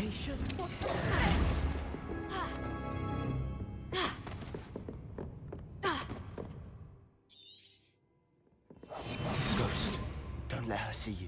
gracious, what a mess! Ghost, don't let her see you.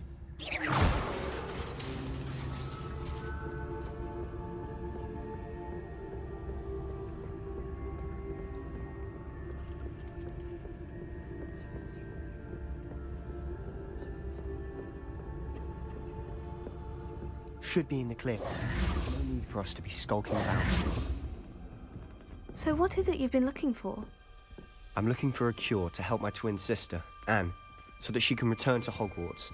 Should be in the clear. No need for us to be skulking about. So what is it you've been looking for? I'm looking for a cure to help my twin sister, Anne, so that she can return to Hogwarts.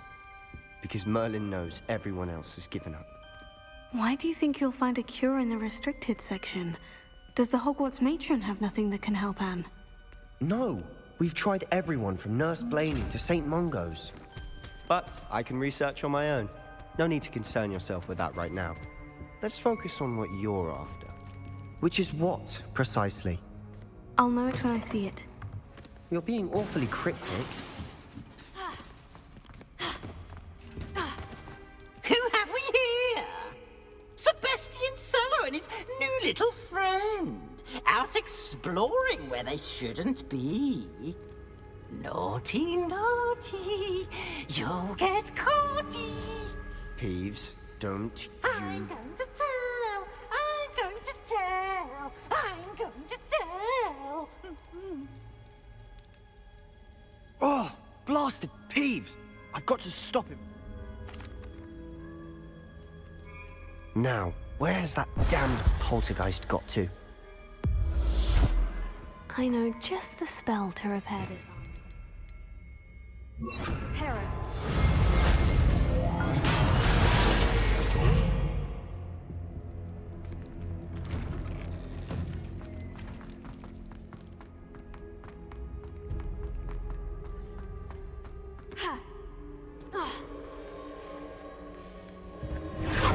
Because Merlin knows everyone else has given up. Why do you think you'll find a cure in the restricted section? Does the Hogwarts matron have nothing that can help Anne? No! We've tried everyone from Nurse Blaney to St. Mungo's. But I can research on my own. No need to concern yourself with that right now. Let's focus on what you're after. Which is what, precisely? I'll know it when I see it. You're being awfully cryptic. Who have we here? Sebastian Sallow and his new little friend. Out exploring where they shouldn't be. Naughty, naughty. You'll get caughty. Peeves, don't I'm going to tell. I'm going to tell. I'm going to tell. Oh, blasted Peeves! I've got to stop him. Now, where has that damned poltergeist got to? I know just the spell to repair this. Hera.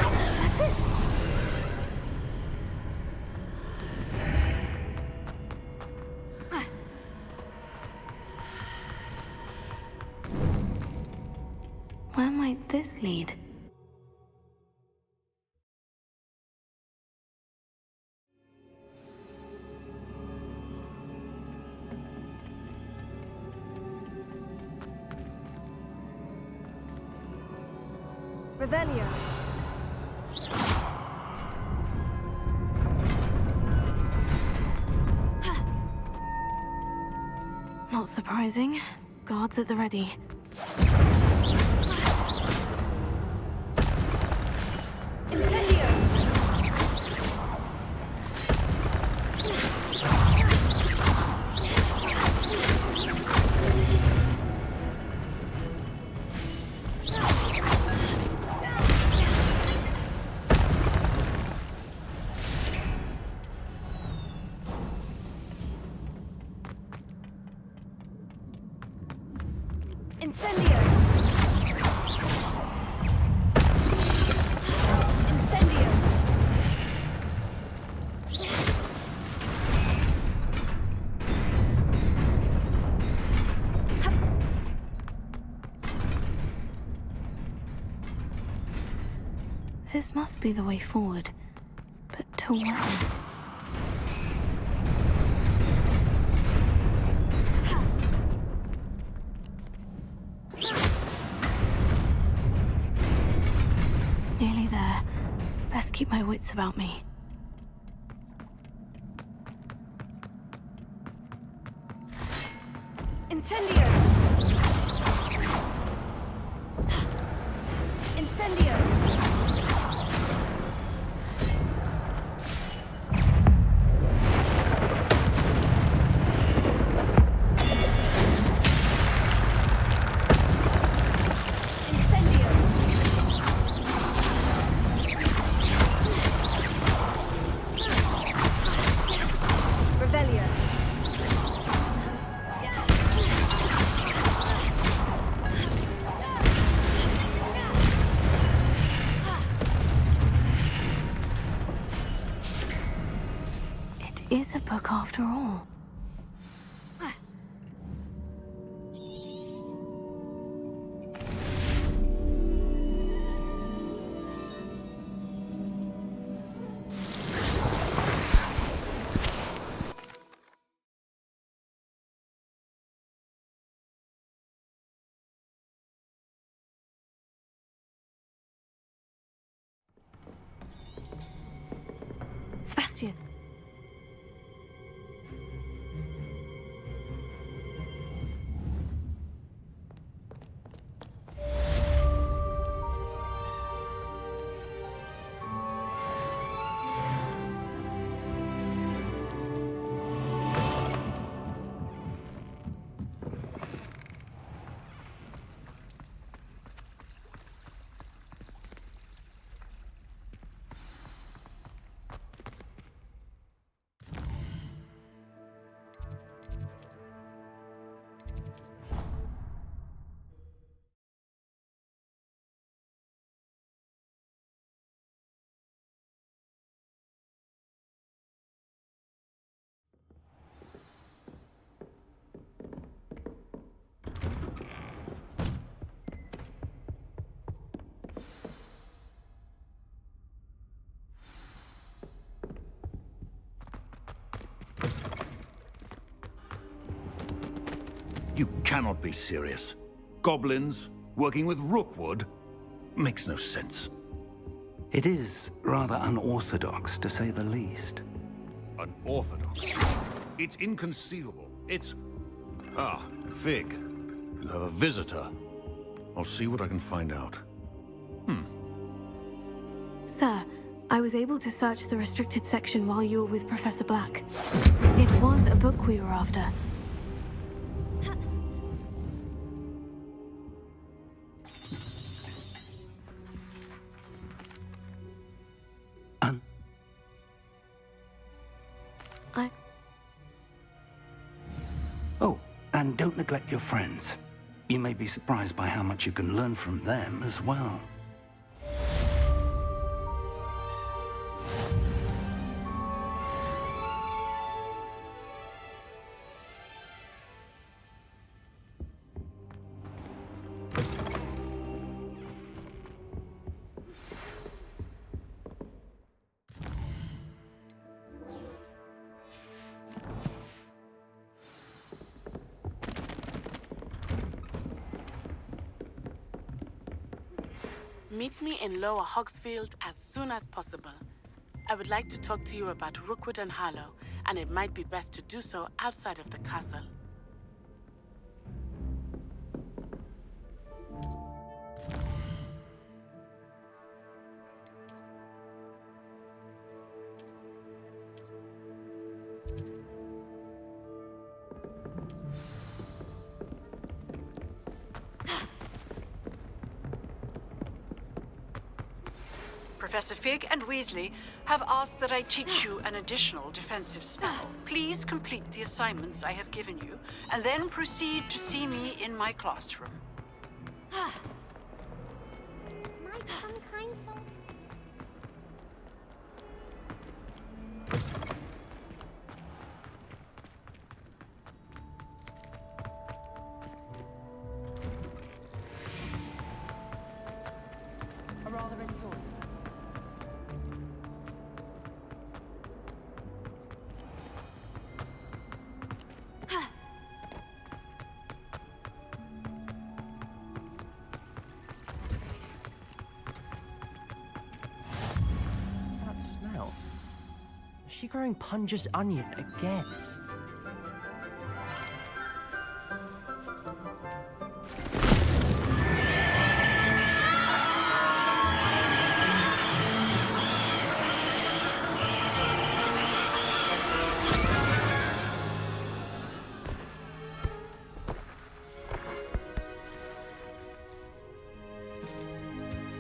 That's it. Where might this lead? Revelio. Not surprising. Guards at the ready. Incendio! Incendio! Incendio! This must be the way forward, but to where? Nearly there. Best keep my wits about me. Incendio! Incendio! Is a book after all. cannot be serious. Goblins working with Rookwood makes no sense. It is rather unorthodox, to say the least. Unorthodox? It's inconceivable. It's... Ah, Fig. You have a visitor. I'll see what I can find out. Sir, I was able to search the restricted section while you were with Professor Black. It was a book we were after. Oh, and don't neglect your friends. You may be surprised by how much you can learn from them as well. Meet me in Lower Hogsfield as soon as possible. I would like to talk to you about Rookwood and Harlow, and it might be best to do so outside of the castle. Professor Fig and Weasley have asked that I teach you an additional defensive spell. Please complete the assignments I have given you, and then proceed to see me in my classroom. My some kind soul. That smell. Is she growing Punja's onion again?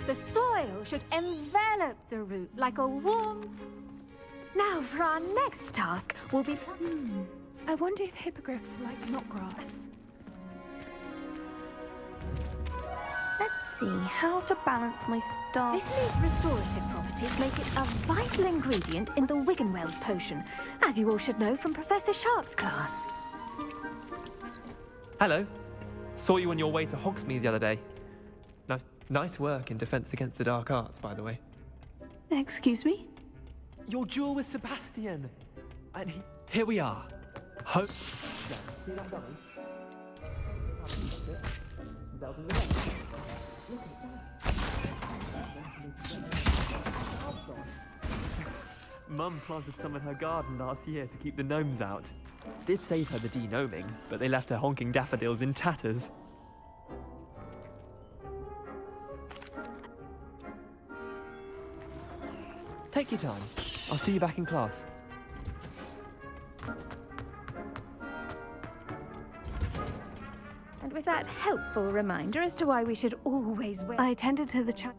The soil should envelop the root like a warm... Now for our next task will be... I wonder if hippogriffs like knotgrass. Let's see how to balance my star. Dittany's restorative properties make it a vital ingredient in the Wiggenweld potion, as you all should know from Professor Sharp's class. Hello. Saw you on your way to Hogsmeade the other day. Nice work in Defense Against the Dark Arts, by the way. Excuse me? Your duel with Sebastian. And here we are. Hope. Mum planted some in her garden last year to keep the gnomes out. Did save her the de-gnoming, but they left her honking daffodils in tatters. Take your time. I'll see you back in class. And with that helpful reminder as to why we should always wear... I attended to the child.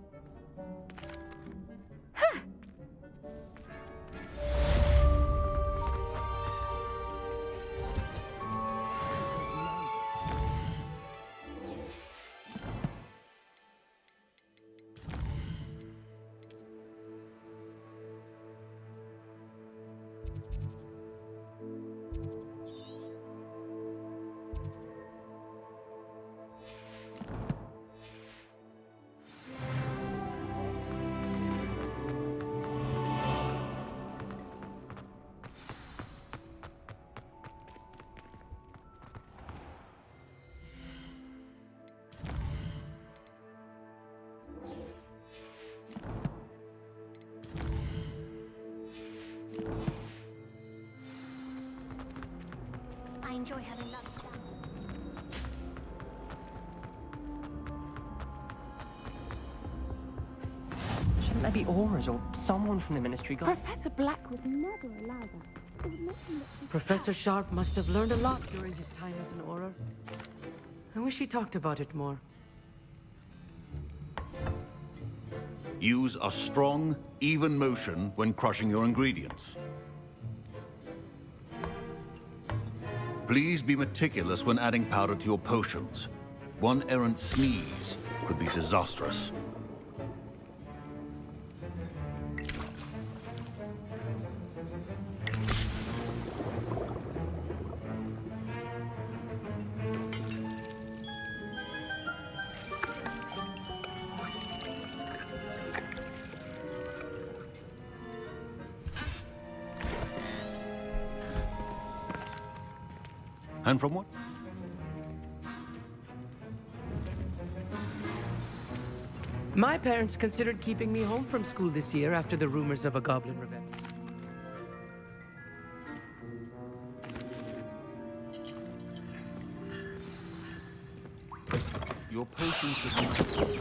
enjoy having that sound. Shouldn't there be auras or someone from the Ministry Guard? Professor Black Would never allow that. It would make him look Professor Sharp must have learned a lot during his time as an Auror. I wish he talked about it more. Use a strong, even motion when crushing your ingredients. Please be meticulous when adding powder to your potions. One errant sneeze could be disastrous. And from what? My parents considered keeping me home from school this year after the rumors of a goblin rebellion. Your potion should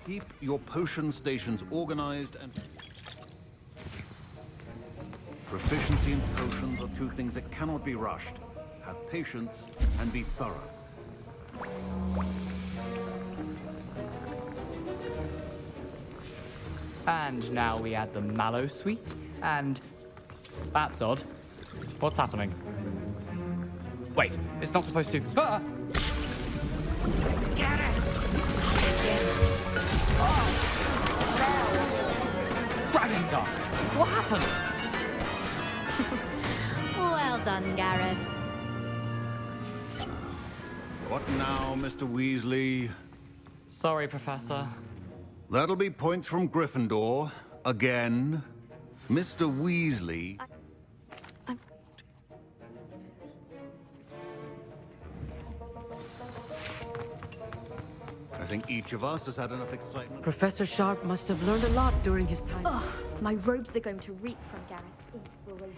keep your potion stations organized and... Proficiency in potions are two things that cannot be rushed. Have patience and be thorough. And now we add the mallow sweet, and... That's odd. What's happening? Wait, it's not supposed to... Ah! Get it! Oh! No! Dragonstar! What happened? well done, Gareth. What now, Mr. Weasley? Sorry, Professor. That'll be points from Gryffindor. Again. Mr. Weasley... I think each of us has had enough excitement. Professor Sharp must have learned a lot during his time. Ugh, my robes are going to reek from Gareth. Inspiration.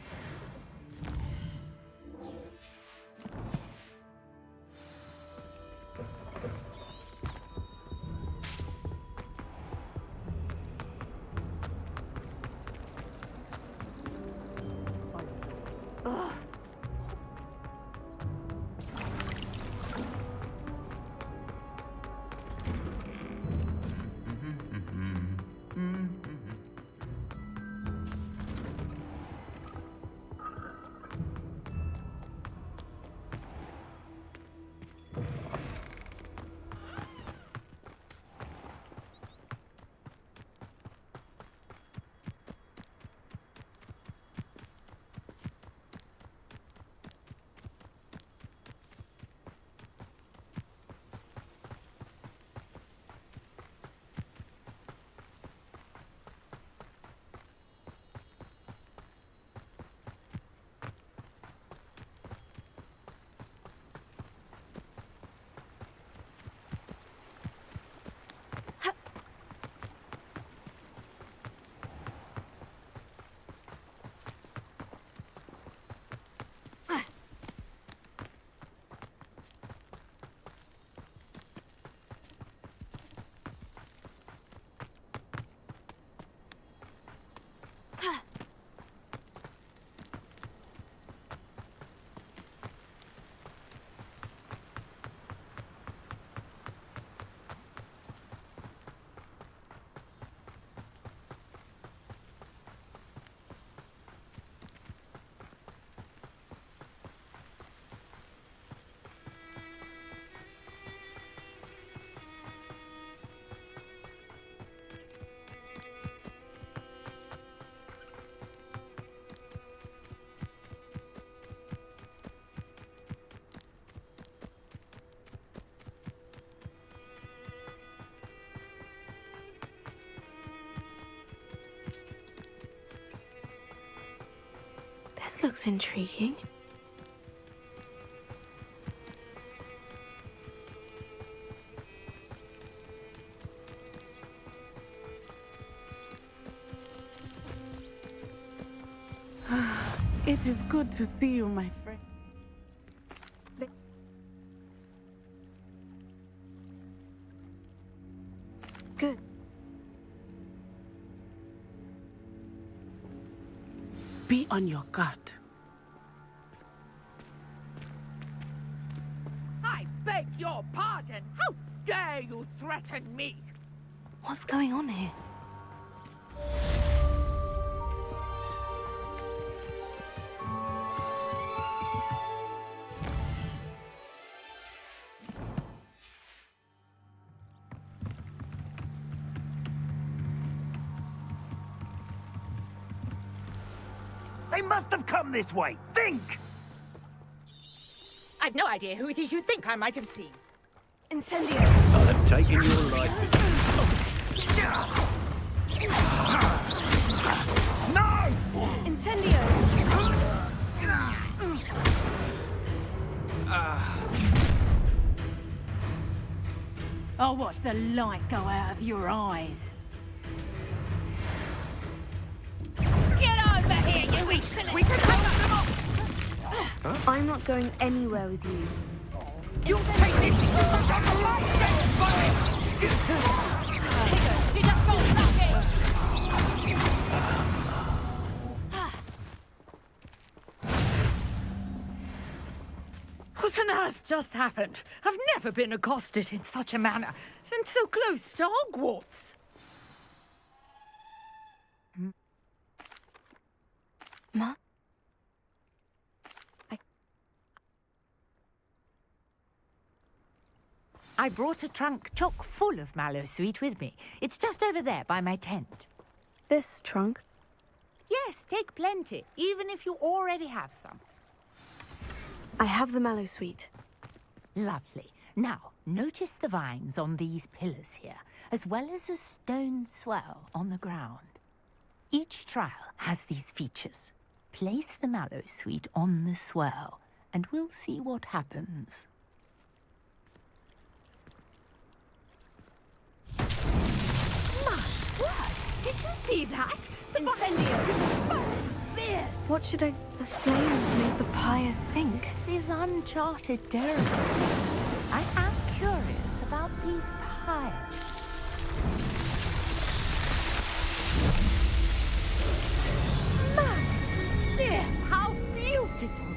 This looks intriguing. It is good to see you, my friend. Good. Be on your guard. I beg your pardon. How dare you threaten me? What's going on here? They must have come this way. Think! I've no idea who it is you think I might have seen. Incendio! I'll have taken your life. No! Incendio! I'll watch the light go out of your eyes. Get over here, you insolent! We can have them off! I'm not going anywhere with you. You take this! You just got stuck here! What on earth just happened? I've never been accosted in such a manner, and so close to Hogwarts. Ma? I brought a trunk chock full of mallow sweet with me. It's just over there by my tent. This trunk? Yes, take plenty, even if you already have some. I have the mallow sweet. Lovely. Now, notice the vines on these pillars here, as well as a stone swell on the ground. Each trial has these features. Place the mallow sweet on the swell, and we'll see what happens. My word! Did you see that? The Incendio! What should I... The flames make the pyre sink. This is uncharted territory. I am curious about these pyres. Yes, how beautiful!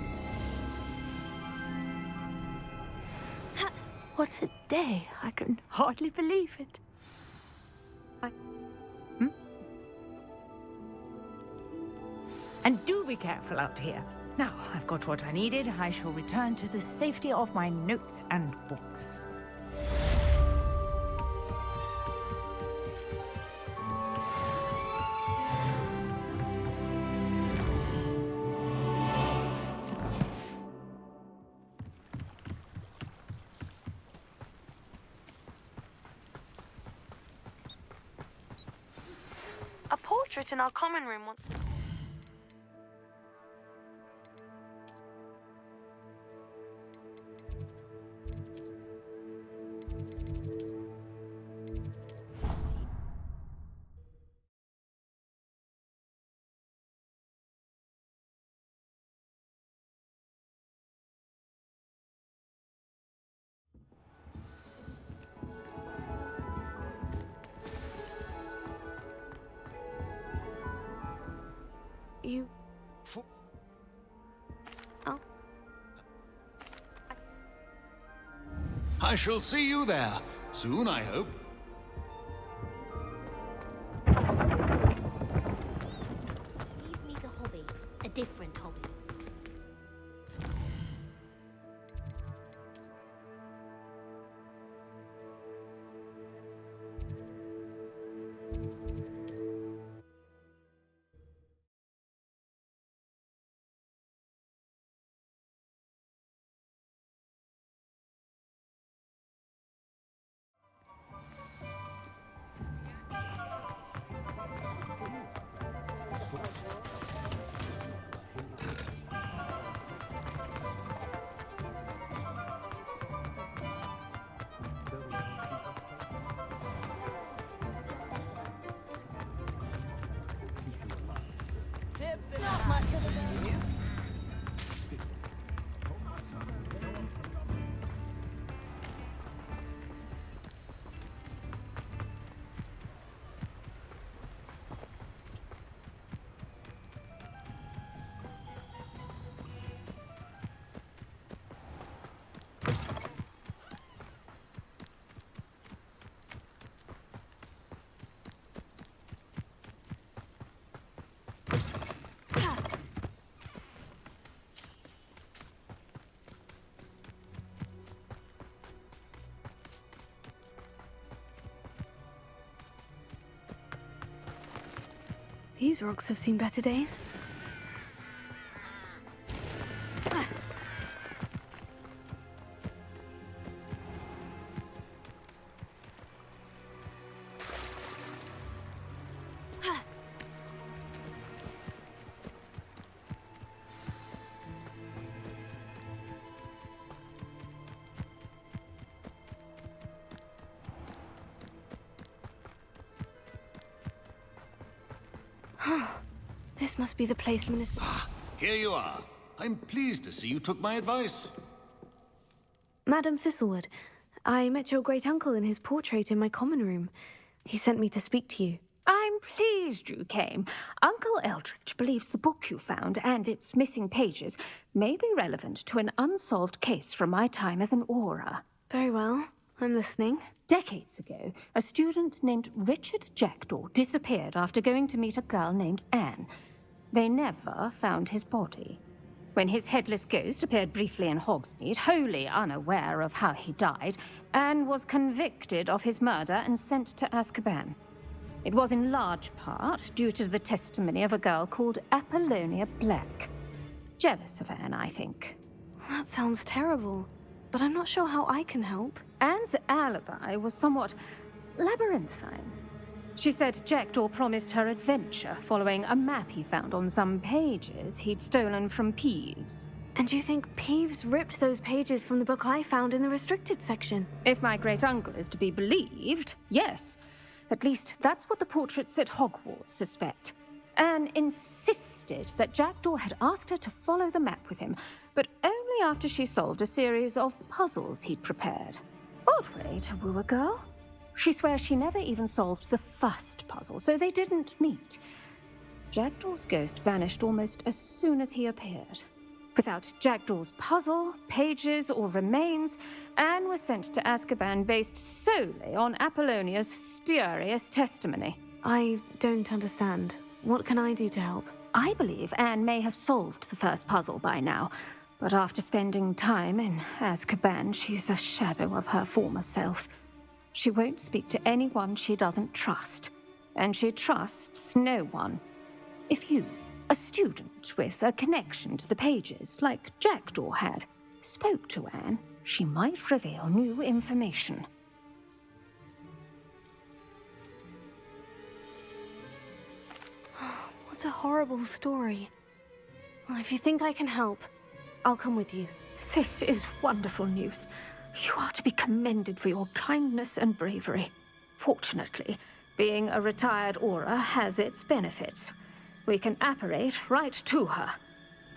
What a day! I can hardly believe it. And do be careful out here. Now, I've got what I needed. I shall return to the safety of my notes and books. A portrait in our common room wants to... You... Oh. I shall see you there. Soon, I hope. Eve needs a hobby. A different hobby. Not much of a These rocks have seen better days. This must be the place Minister... Here you are. I'm pleased to see you took my advice. Madam Thistlewood, I met your great-uncle in his portrait in my common room. He sent me to speak to you. I'm pleased you came. Uncle Eldridge believes the book you found and its missing pages may be relevant to an unsolved case from my time as an Auror. Very well. I'm listening. Decades ago, a student named Richard Jackdaw disappeared after going to meet a girl named Anne. They never found his body. When his headless ghost appeared briefly in Hogsmeade, wholly unaware of how he died, Anne was convicted of his murder and sent to Azkaban. It was in large part due to the testimony of a girl called Apollonia Black. Jealous of Anne, I think. That sounds terrible, but I'm not sure how I can help. Anne's alibi was somewhat labyrinthine. She said Jackdaw promised her adventure following a map he found on some pages he'd stolen from Peeves. And you think Peeves ripped those pages from the book I found in the restricted section? If my great-uncle is to be believed, yes. At least that's what the portraits at Hogwarts suspect. Anne insisted that Jackdaw had asked her to follow the map with him, but only after she solved a series of puzzles he'd prepared. Odd way to woo a girl. She swears she never even solved the first puzzle, so they didn't meet. Jackdaw's ghost vanished almost as soon as he appeared. Without Jackdaw's puzzle, pages, or remains, Anne was sent to Azkaban based solely on Apollonia's spurious testimony. I don't understand. What can I do to help? I believe Anne may have solved the first puzzle by now, but after spending time in Azkaban, she's a shadow of her former self. She won't speak to anyone she doesn't trust, and she trusts no one. If you, a student with a connection to the pages, like Jackdaw had, spoke to Anne, she might reveal new information. What a horrible story. Well, if you think I can help, I'll come with you. This is wonderful news. You are to be commended for your kindness and bravery. Fortunately, being a retired Auror has its benefits. We can apparate right to her.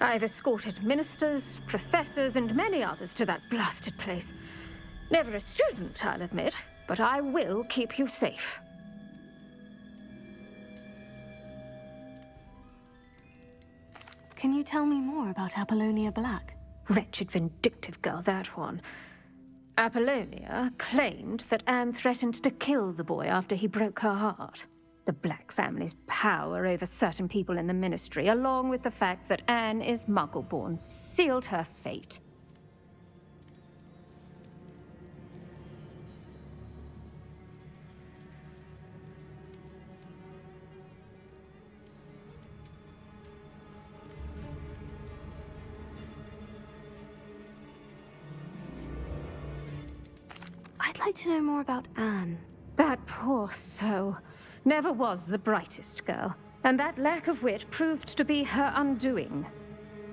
I've escorted ministers, professors, and many others to that blasted place. Never a student, I'll admit, but I will keep you safe. Can you tell me more about Apollonia Black? Wretched, vindictive girl, that one. Apollonia claimed that Anne threatened to kill the boy after he broke her heart. The Black family's power over certain people in the Ministry, along with the fact that Anne is Muggle-born, sealed her fate. I'd like to know more about Anne. That poor soul. Never was the brightest girl, and that lack of wit proved to be her undoing.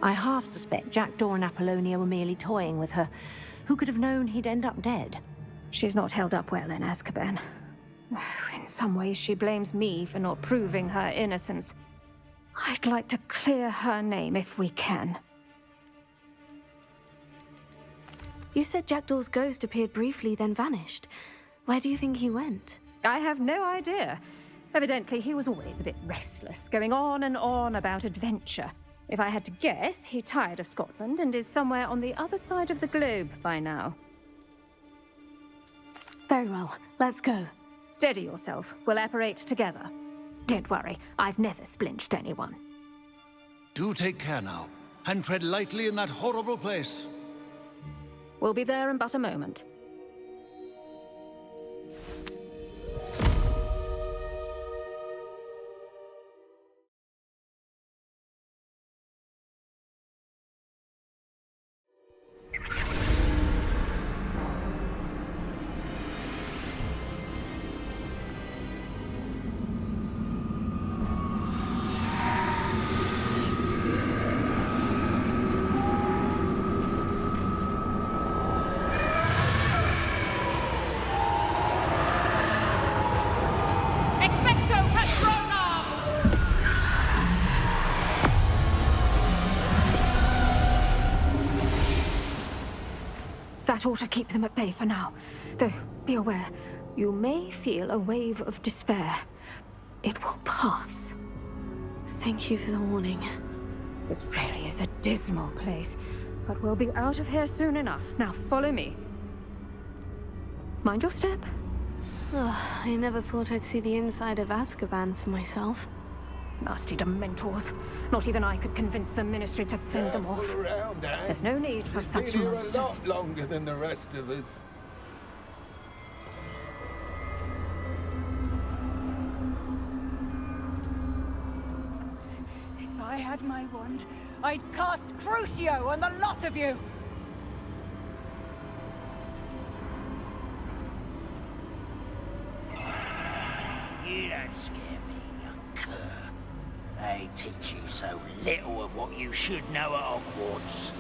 I half suspect Jackdaw and Apollonia were merely toying with her. Who could have known he'd end up dead? She's not held up well in Azkaban. In some ways, she blames me for not proving her innocence. I'd like to clear her name if we can. You said Jackdaw's ghost appeared briefly, then vanished. Where do you think he went? I have no idea. Evidently, he was always a bit restless, going on and on about adventure. If I had to guess, he tired of Scotland and is somewhere on the other side of the globe by now. Very well. Let's go. Steady yourself. We'll apparate together. Don't worry, I've never splinched anyone. Do take care now, and tread lightly in that horrible place. We'll be there in but a moment. That ought to keep them at bay for now. Though, be aware, you may feel a wave of despair. It will pass. Thank you for the warning. This really is a dismal place, but we'll be out of here soon enough. Now follow me. Mind your step. Oh, I never thought I'd see the inside of Azkaban for myself. Nasty Dementors. Not even I could convince the Ministry to send them off. There's no need for such monsters. A lot longer than the rest of us. If I had my wand, I'd cast Crucio on the lot of you! You don't scare me, young cur. They teach you so little of what you should know at Hogwarts.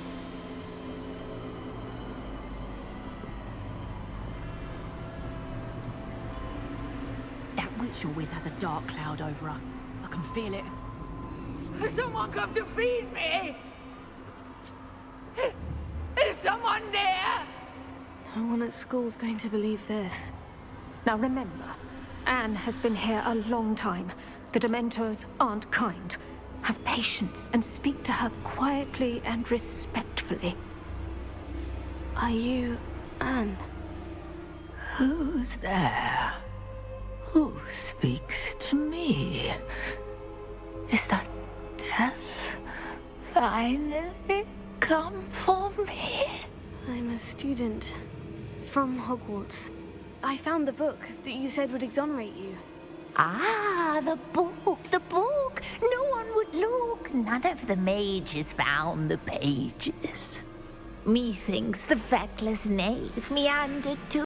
That witch you're with has a dark cloud over her. I can feel it. Someone come to feed me! Is someone there? No one at school's going to believe this. Now remember, Anne has been here a long time. The Dementors aren't kind. Have patience and speak to her quietly and respectfully. Are you Anne? Who's there? Who speaks to me? Is that death finally come for me? I'm a student from Hogwarts. I found the book that you said would exonerate you. Ah, the book, the book. No one would look. None of the mages found the pages. Methinks the feckless knave meandered to